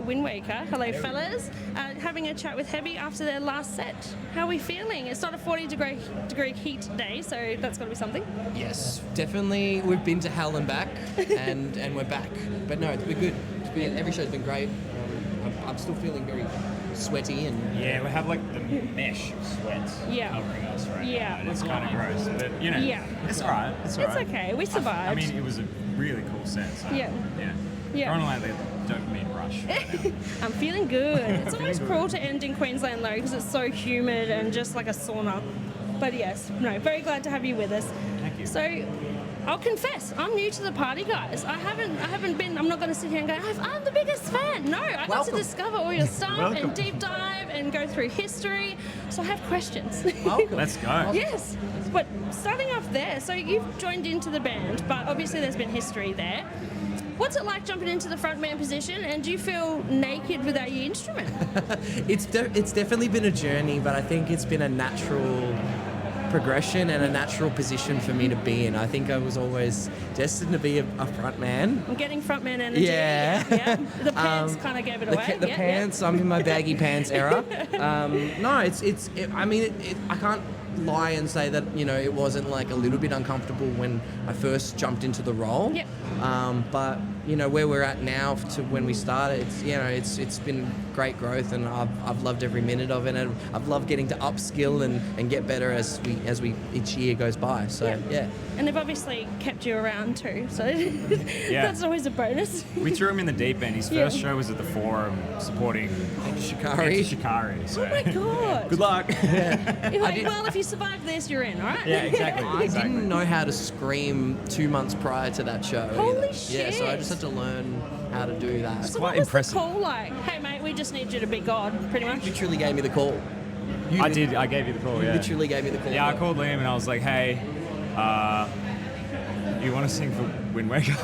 WINDWAKER. Hello, fellas. Having a chat with Heavy after their last set. How are we feeling? It's not a 40-degree heat day, so that's got to be something. Yes, definitely. We've been to hell and back, and we're back. But no, we're good. Every show's been great. I'm still feeling very sweaty and... Yeah, we have like the mesh of sweat covering us right now. And it's kind of gross, but you know, it's alright. It's okay. We survived. I mean, it was a really cool set. So, yeah. We're on like the dopamine rush. Right now. I'm feeling good. It's almost cruel to end in Queensland though, because it's so humid and just like a sauna. But yes, no, very glad to have you with us. Thank you. So, I'll confess, I'm new to the party, guys. I haven't been. I'm not going to sit here and go, I'm the biggest fan. No, I got to discover all your stuff and deep dive and go through history. So I have questions. Welcome. Let's go. Yes, but starting off there. So you've joined into the band, but obviously there's been history there. What's it like jumping into the frontman position, and do you feel naked without your instrument? It's definitely been a journey, but I think it's been a natural progression and a natural position for me to be in. I think I was always destined to be a front man. I'm getting frontman energy. Yeah. The pants kind of gave it away. The pants, I'm in my baggy pants era. No, I can't lie and say that, you know, it wasn't like a little bit uncomfortable when I first jumped into the role. Yep. But you know, where we're at now to when we started, it's been great growth, and I've loved every minute of it, and I've loved getting to upskill and get better as we each year goes by. So yeah. And they've obviously kept you around too, so that's always a bonus. We threw him in the deep end. His first show was at the Forum supporting Shikari. So. Oh my god! Good luck. You're like, well, if you survive this, you're in, all right? Yeah, exactly. I didn't know how to scream 2 months prior to that show. Holy shit! Yeah, so I just had to learn how to do that. So quite what was impressive. the call like? Hey mate, we just need you to be God, pretty much. You truly gave me the call. I did. I gave you the call. You literally gave me the call. Yeah, I called Liam and I was like, hey, you want to sing for WINDWAKER?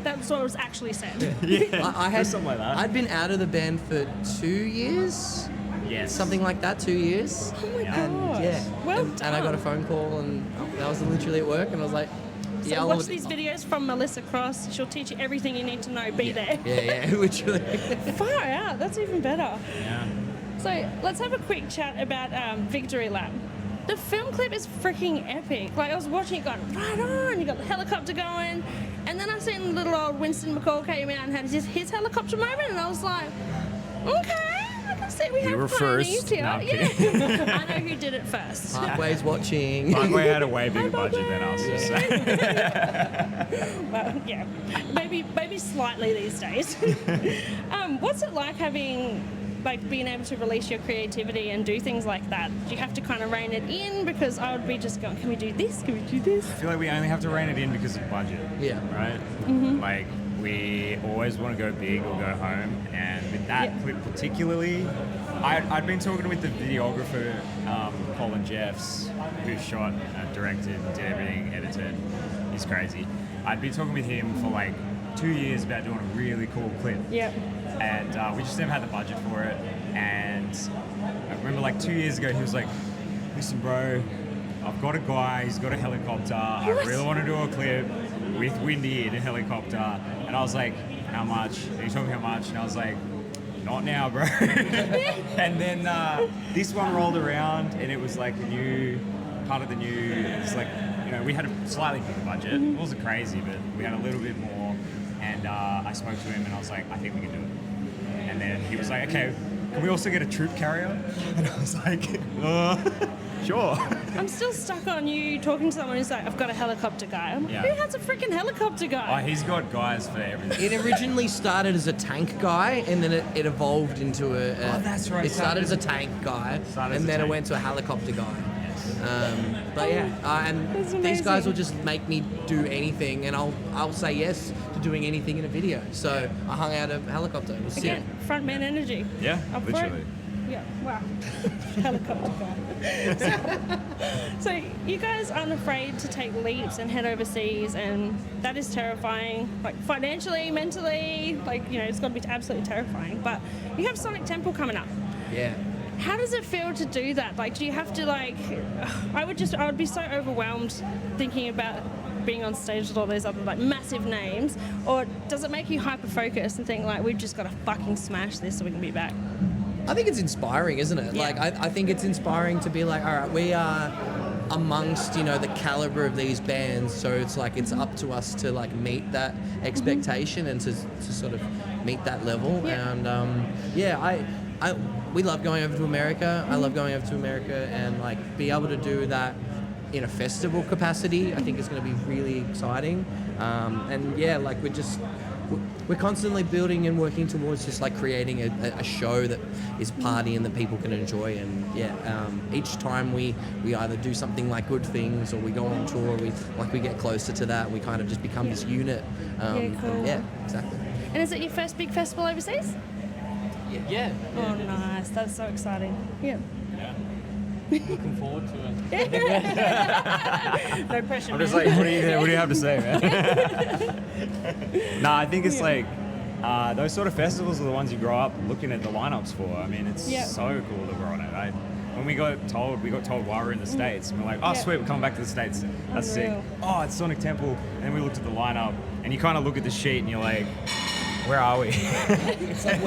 That's what was actually said. Yeah, I had something like that. I'd been out of the band for 2 years. Yes. Something like that, 2 years. Oh my And god. yeah. Well and done. I got a phone call, and that was literally at work, and I was like, So I'll watch these videos from Melissa Cross. She'll teach you everything you need to know. Be there. Yeah, literally. Far out. That's even better. Yeah. So let's have a quick chat about Victory Lap. The film clip is freaking epic. Like, I was watching it going, right on, you got the helicopter going, and then I seen little old Winston McCall came out and had his helicopter moment, and I was like, okay, I can see we were have pioneers first. here. No, I'm I know who did it first. Parkway's watching. Parkway had a way bigger budget than us. So. Well, yeah, maybe slightly these days. What's it like being able to release your creativity and do things like that? Do you have to kind of rein it in? Because I would be just going, can we do this? Can we do this? I feel like we only have to rein it in because of budget. Yeah. Right? Mm-hmm. Like, we always want to go big or go home. And with that clip particularly, I'd been talking with the videographer, Colin Jeffs, who shot, directed, did everything, edited. He's crazy. I'd been talking with him for like 2 years about doing a really cool clip. Yep. And we just never had the budget for it. And I remember like 2 years ago, he was like, listen, bro, I've got a guy, he's got a helicopter. I really want to do a clip with Windy in a helicopter. And I was like, how much? And he told me how much. And I was like, not now, bro. And then this one rolled around, and it was like part of the new, it's like, you know, we had a slightly bigger budget. It wasn't crazy, but we had a little bit more. And I spoke to him, and I was like, I think we can do it. And then he was like, okay, can we also get a troop carrier? And I was like, sure. I'm still stuck on you talking to someone who's like, I've got a helicopter guy. I'm like, who has a freaking helicopter guy? Oh, he's got guys for everything. It originally started as a tank guy, and then it evolved into a... that's right. It started as a tank guy, and then it went to a helicopter guy. But yeah, and these guys will just make me do anything, and I'll say yes to doing anything in a video. So I hung out a helicopter. It was Again, frontman energy. Yeah, Up for literally. it. Yeah, wow. Helicopter guy. So you guys aren't afraid to take leaps and head overseas, and that is terrifying. Like financially, mentally, like, you know, it's got to be absolutely terrifying. But you have Sonic Temple coming up. Yeah. How does it feel to do that? Like, do you have to, like, I would be so overwhelmed thinking about being on stage with all those other like massive names, or does it make you hyper focused and think like we've just got to fucking smash this so we can be back? I think it's inspiring, isn't it? Yeah. Like, I think it's inspiring to be like, all right, we are amongst, you know, the caliber of these bands, so it's like it's up to us to like meet that expectation and to sort of meet that level. Yeah. And we love going over to America. I love going over to America, and like be able to do that in a festival capacity, I think is going to be really exciting. And yeah, like we're constantly building and working towards just like creating a show that is party and that people can enjoy. And each time we either do something like Good Things or we go on tour, we get closer to that. We kind of just become this unit. Cool. Yeah, exactly. And is it your first big festival overseas? Yeah. Oh, nice. That's so exciting. Yeah. Looking forward to it. No pressure. I'm just man. like, what do you have to say, man? Nah, I think it's like those sort of festivals are the ones you grow up looking at the lineups for. I mean, it's so cool that we're on it. When we got told while we were in the States, and we're like, oh sweet, we're coming back to the States. That's sick. Unreal. Oh, it's Sonic Temple. And then we looked at the lineup, and you kind of look at the sheet, and you're like, where are we? It's like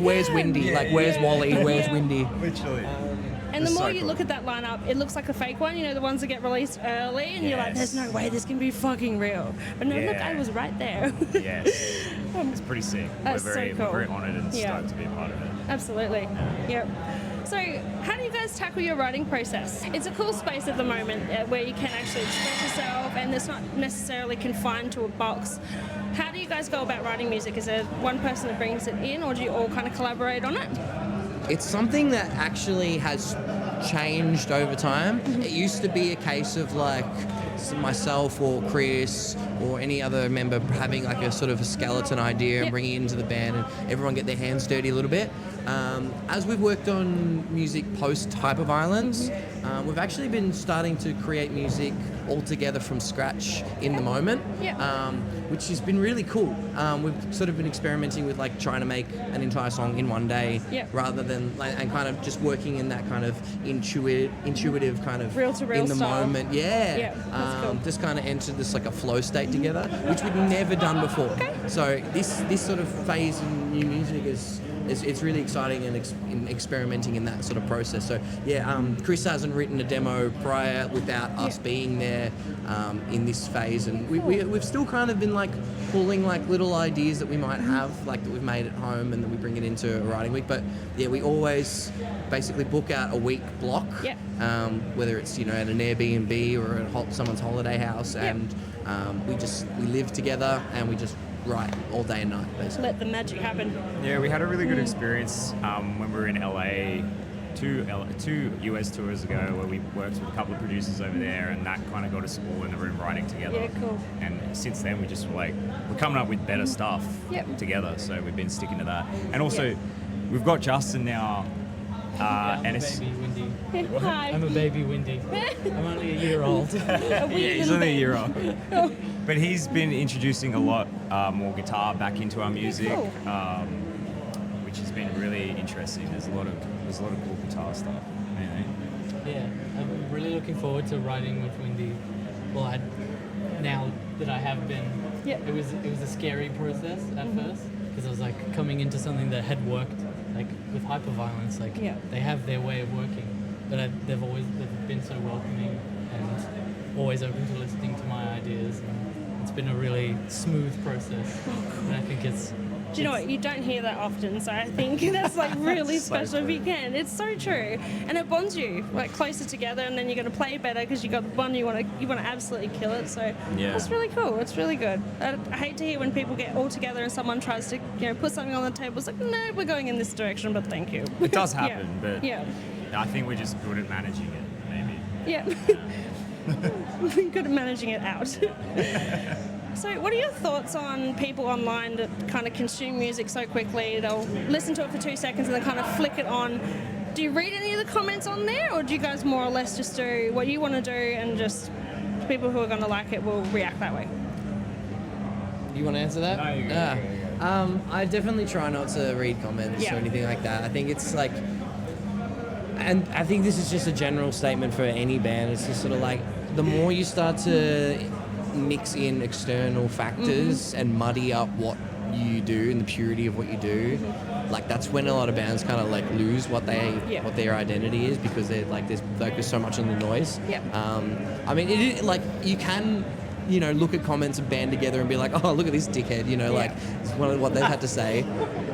where's Windy? Like where's Wally? Where's Windy? Literally. And the It's more so you cool. look at that lineup, it looks like a fake one. You know, the ones that get released early, and you're like, "There's no way this can be fucking real." But no, look, I was right there. Yes. It's pretty sick. That's We're so cool. very honoured and Yeah. stoked to be a part of it. Absolutely. Yep. So, how do you guys tackle your writing process? It's a cool space at the moment where you can actually express yourself, and it's not necessarily confined to a box. How do you guys go about writing music? Is there one person that brings it in, or do you all kind of collaborate on it? It's something that actually has changed over time. It used to be a case of like myself or Chris or any other member having like a sort of a skeleton idea and bringing it into the band and everyone get their hands dirty a little bit. As we've worked on music post Hyperviolence, we've actually been starting to create music all together from scratch in the moment, which has been really cool. We've sort of been experimenting with like trying to make an entire song in one day rather than like, and kind of just working in that kind of intuitive kind of Real to real in the style. moment. That's cool. Just kind of entered this like a flow state together, which we'd never done before. So this sort of phase in new music is it's really exciting and in experimenting in that sort of process. So Chris hasn't written a demo prior without us being there in this phase, and we've still kind of been like pulling like little ideas that we might have, like that we've made at home, and then we bring it into a writing week. But we always basically book out a week block, whether it's at an Airbnb or at someone's holiday house, and we live together and we just write all day and night, basically. Let the magic happen. Yeah, we had a really good experience when we were in LA, two US tours ago, where we worked with a couple of producers over there, and that kind of got us all in the room writing together. Yeah, cool. And since then, we just were like, we're coming up with better stuff together, so we've been sticking to that. And also, we've got Justin now. I'm a baby Windy. Hi. I'm a baby Windy. I'm only a year old. He's only a year old. But he's been introducing a lot more guitar back into our music, Cool. which has been really interesting. There's a lot of cool guitar stuff. Anyway. Yeah, I'm really looking forward to writing with Windy. Well, now that I have been, it was a scary process at first, because I was like coming into something that had worked, like with Hyperviolence, like they have their way of working, but they've been so welcoming and always open to listening to my ideas, and it's been a really smooth process. And I think it's. Do you know what? You don't hear that often, so I think that's like really So special if true. you can. It's so true, and it bonds you like closer together, and then you're going to play better because you got one you want to absolutely kill it. So it's really cool. It's really good. I hate to hear when people get all together and someone tries to put something on the table. It's like, no, we're going in this direction, but thank you. It does happen, but yeah. I think we're just good at managing it, maybe. Yeah. Good at managing it out. So what are your thoughts on people online that kind of consume music so quickly? They'll listen to it for 2 seconds and then kind of flick it on. Do you read any of the comments on there, or do you guys more or less just do what you want to do and just people who are going to like it will react that way? You want to answer that? No, you go. I definitely try not to read comments or anything like that. I think it's like, and I think this is just a general statement for any band. It's just sort of like, the more you start to mix in external factors and muddy up what you do and the purity of what you do, like that's when a lot of bands kind of like lose what their identity is, because they're like they focus so much on the noise. I mean, like you can, you know, look at comments and band together and be like, oh, look at this dickhead, you know, like it's one of what they've had to say.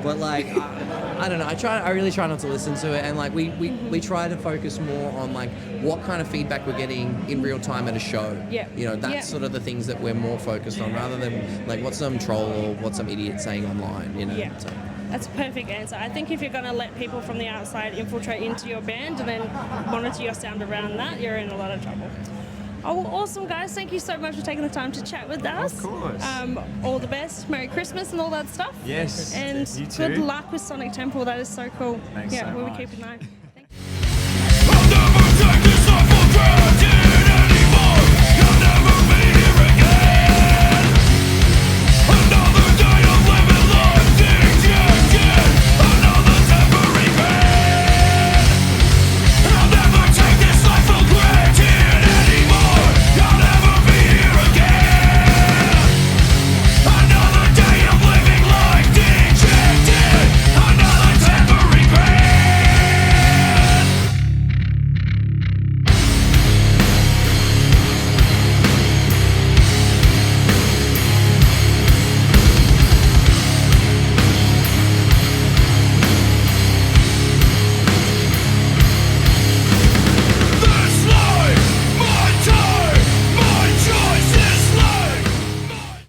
But like, I don't know. I really try not to listen to it, and like we try to focus more on like what kind of feedback we're getting in real time at a show. You know, that's sort of the things that we're more focused on, rather than like what some troll or what some idiot saying online. You know. So. That's a perfect answer. I think if you're going to let people from the outside infiltrate into your band and then monitor your sound around that, you're in a lot of trouble. Oh, well, awesome, guys. Thank you so much for taking the time to chat with us. Of course. All the best. Merry Christmas and all that stuff. Yes. And you too. good luck with Sonic Temple. That is so cool. Thanks so we'll much. be keeping an eye.